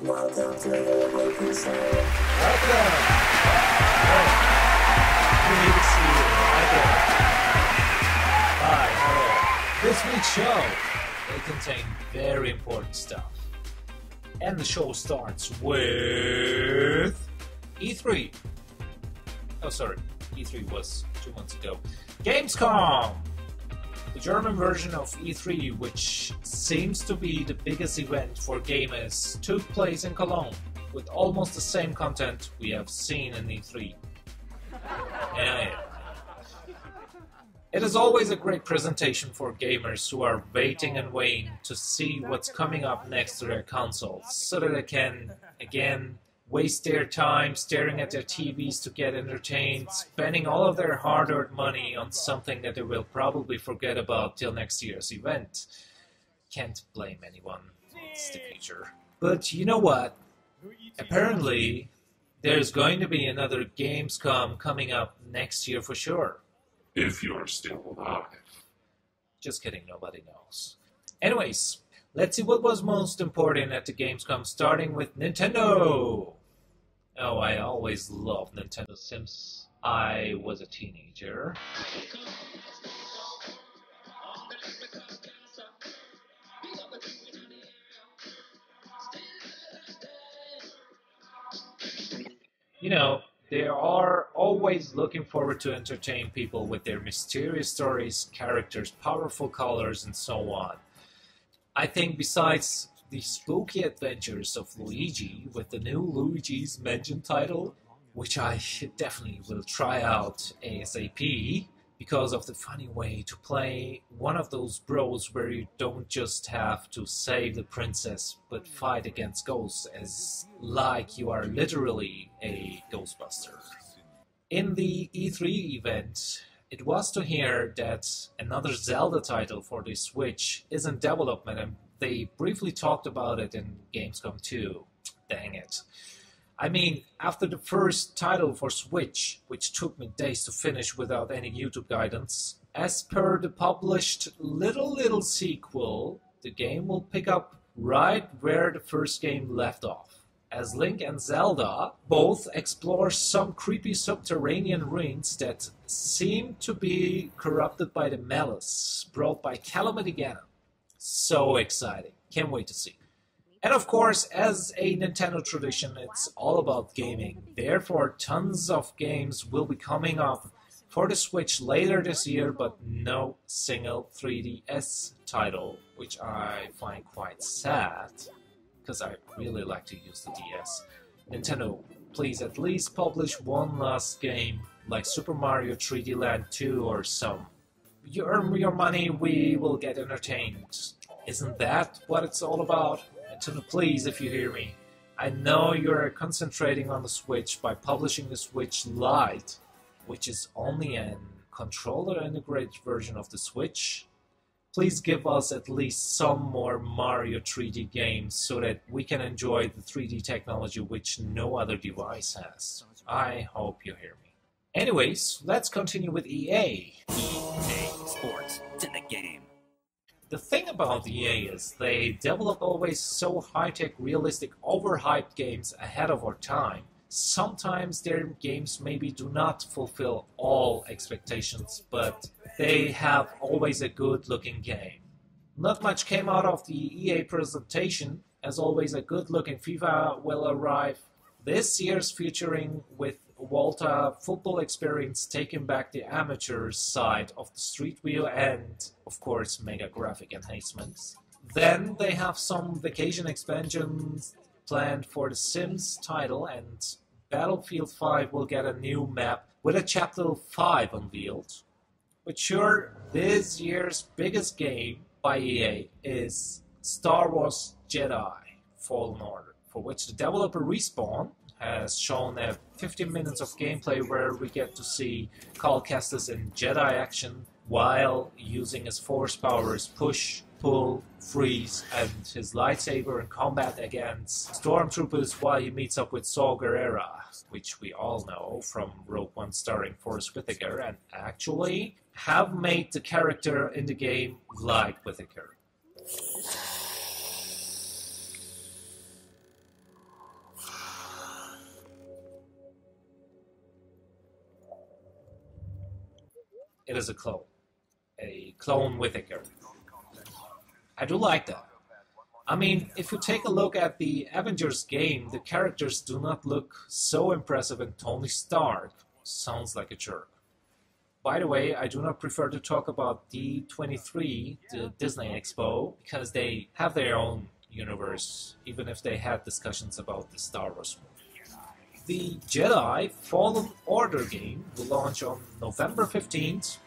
Welcome to the Frenchfries Summit. Welcome! We need to see you right there. Hi, hello. This week's show will contain very important stuff. And the show starts with E3. Oh, sorry. E3 was 2 months ago. Gamescom! The German version of E3, which seems to be the biggest event for gamers, took place in Cologne, with almost the same content we have seen in E3. Yeah. It is always a great presentation for gamers who are waiting and waiting to see what's coming up next to their consoles, so that they can, again, waste their time staring at their TVs to get entertained, spending all of their hard-earned money on something that they will probably forget about till next year's event. Can't blame anyone. It's the future. But you know what? Apparently, there's going to be another Gamescom coming up next year for sure. If you're still alive. Just kidding, nobody knows. Anyways, let's see what was most important at the Gamescom, starting with Nintendo. Oh, I always loved Nintendo since I was a teenager. You know, they are always looking forward to entertain people with their mysterious stories, characters, powerful colors, and so on. I think besides the spooky adventures of Luigi with the new Luigi's Mansion title, which I definitely will try out ASAP, because of the funny way to play one of those bros where you don't just have to save the princess, but fight against ghosts as like you are literally a Ghostbuster. In the E3 event, it was to hear that another Zelda title for the Switch is in development, and they briefly talked about it in Gamescom too. Dang it. I mean, after the first title for Switch, which took me days to finish without any YouTube guidance, as per the published little sequel, the game will pick up right where the first game left off. As Link and Zelda both explore some creepy subterranean ruins that seem to be corrupted by the malice brought by Calamity Ganon. So exciting. Can't wait to see. And of course, as a Nintendo tradition, it's all about gaming. Therefore, tons of games will be coming up for the Switch later this year, but no single 3DS title, which I find quite sad, because I really like to use the DS. Nintendo, please at least publish one last game, like Super Mario 3D Land 2 or some. You earn your money, we will get entertained. Isn't that what it's all about? Nintendo, please, if you hear me. I know you're concentrating on the Switch by publishing the Switch Lite, which is only a controller-integrated version of the Switch. Please give us at least some more Mario 3D games so that we can enjoy the 3D technology which no other device has. I hope you hear me. Anyways, let's continue with EA. EA Sports, it's in the game. The thing about EA is they develop always so high-tech, realistic, overhyped games ahead of our time. Sometimes their games maybe do not fulfill all expectations, but they have always a good-looking game. Not much came out of the EA presentation. As always, a good-looking FIFA will arrive this year's, featuring with Volta football experience taking back the amateur side of the Street Wheel and, of course, mega graphic enhancements. Then they have some vacation expansions planned for the Sims title, and Battlefield 5 will get a new map with a Chapter 5 unveiled. But sure, this year's biggest game by EA is Star Wars Jedi Fallen Order, for which the developer Respawn has shown 15 minutes of gameplay where we get to see Cal Kestis in Jedi action while using his force powers push, pull, freeze, and his lightsaber in combat against stormtroopers while he meets up with Saw Gerrera, which we all know from Rogue One starring Forrest Whitaker, and actually have made the character in the game like Whitaker. it is a clone with a character. I do like that. I mean, if you take a look at the Avengers game, the characters do not look so impressive, and Tony Stark sounds like a jerk. By the way, I do not prefer to talk about D23, the Disney Expo, because they have their own universe, even if they had discussions about the Star Wars movie. The Jedi Fallen Order game will launch on November 15th,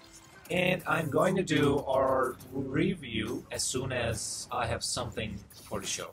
and I'm going to do our review as soon as I have something for the show.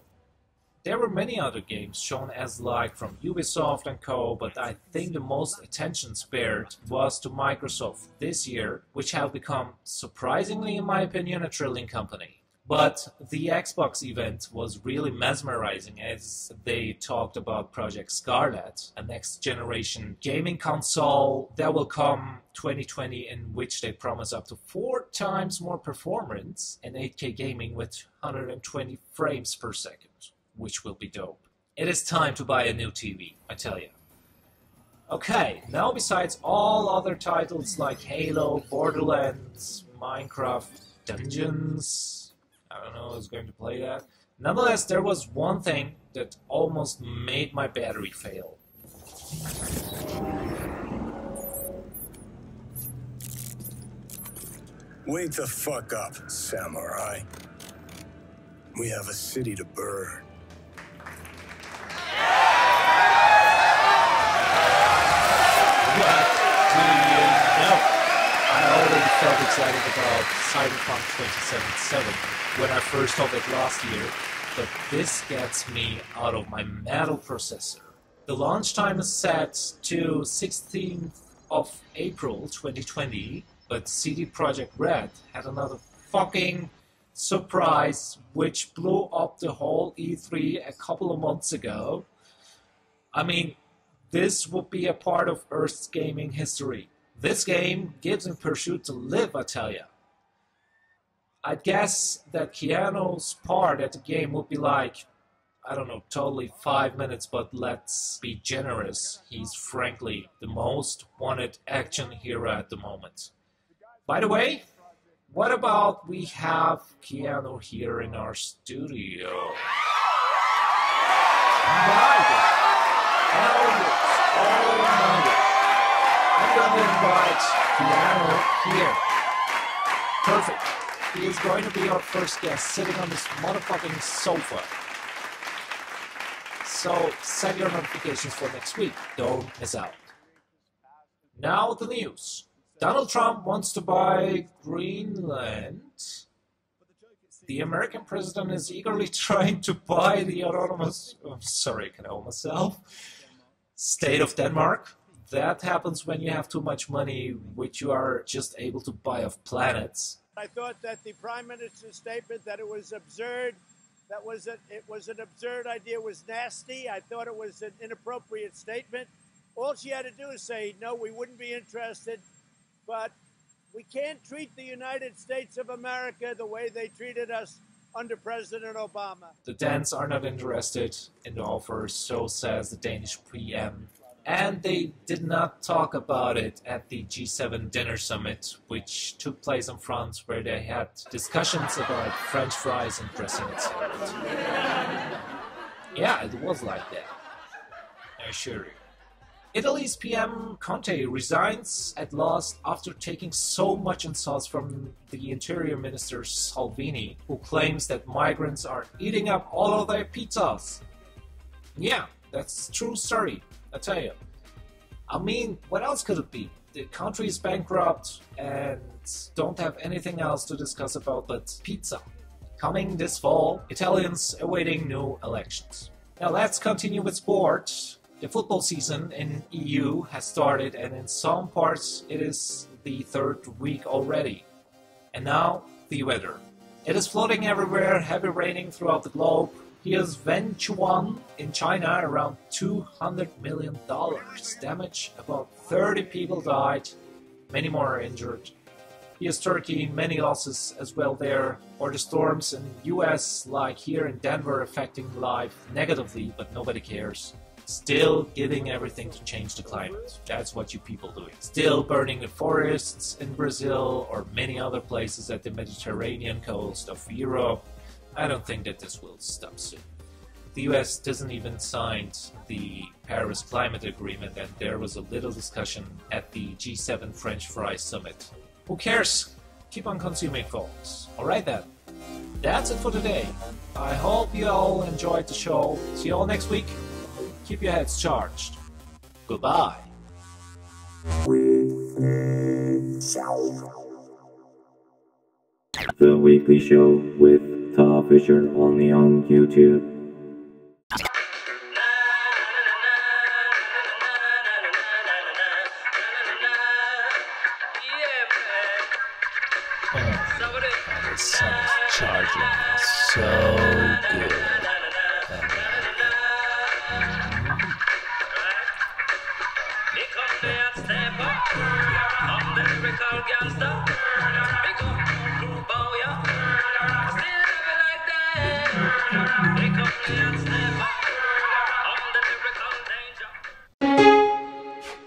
There were many other games shown as like from Ubisoft and co, but I think the most attention spared was to Microsoft this year, which have become, surprisingly in my opinion, a trillion company. But the Xbox event was really mesmerizing as they talked about Project Scarlet, a next-generation gaming console that will come 2020, in which they promise up to 4 times more performance and 8K gaming with 120 frames per second, which will be dope. It is time to buy a new TV, I tell you. Okay, now besides all other titles like Halo, Borderlands, Minecraft, Dungeons... I don't know who's going to play that. Nonetheless, there was one thing that almost made my battery fail. Wake the fuck up, samurai. We have a city to burn. I already felt excited about Cyberpunk 2077 when I first saw it last year, but this gets me out of my metal processor. The launch time is set to 16th of April 2020, but CD Projekt Red had another fucking surprise which blew up the whole E3 a couple of months ago. I mean, this would be a part of Earth's gaming history. This game gives him pursuit to live, I tell ya. I guess that Keanu's part at the game would be like, I don't know, totally 5 minutes, but let's be generous. He's frankly the most wanted action hero at the moment. By the way, what about we have Keanu here in our studio? I'm going to invite Keanu here. Perfect. He is going to be our first guest sitting on this motherfucking sofa. So set your notifications for next week. Don't miss out. Now the news. Donald Trump wants to buy Greenland. The American president is eagerly trying to buy the autonomous... Oh, sorry, can I hold myself? State of Denmark. That happens when you have too much money, which you are just able to buy off planets. I thought that the Prime Minister's statement that it was absurd, it was an absurd idea, was nasty. I thought it was an inappropriate statement. All she had to do is say, no, we wouldn't be interested, but we can't treat the United States of America the way they treated us under President Obama. The Danes are not interested in the offer, so says the Danish PM. And they did not talk about it at the G7 dinner summit, which took place in France, where they had discussions about French fries and dressing, etc. Yeah, it was like that. I assure you. Italy's PM Conte resigns at last after taking so much insults from the Interior Minister Salvini, who claims that migrants are eating up all of their pizzas. Yeah, that's a true story. I tell you. I mean, what else could it be? The country is bankrupt and don't have anything else to discuss about but pizza. Coming this fall, Italians awaiting new elections. Now let's continue with sport. The football season in EU has started, and in some parts it is the 3rd week already. And now, the weather. It is flooding everywhere, heavy raining throughout the globe. Here's Wenchuan in China, around $200 million damage. About 30 people died, many more are injured. Here's Turkey, many losses as well there. Or the storms in US, like here in Denver, affecting life negatively, but nobody cares. Still giving everything to change the climate. That's what you people doing. Still burning the forests in Brazil or many other places at the Mediterranean coast of Europe. I don't think that this will stop soon. The US doesn't even sign the Paris Climate Agreement, and there was a little discussion at the G7 Frenchfries Summit. Who cares? Keep on consuming, folks. Alright then. That's it for today. I hope you all enjoyed the show. See you all next week. Keep your heads charged. Goodbye. The Weekly Show with Tom Fisher, only on YouTube. The sun is charging so good. They come and step up.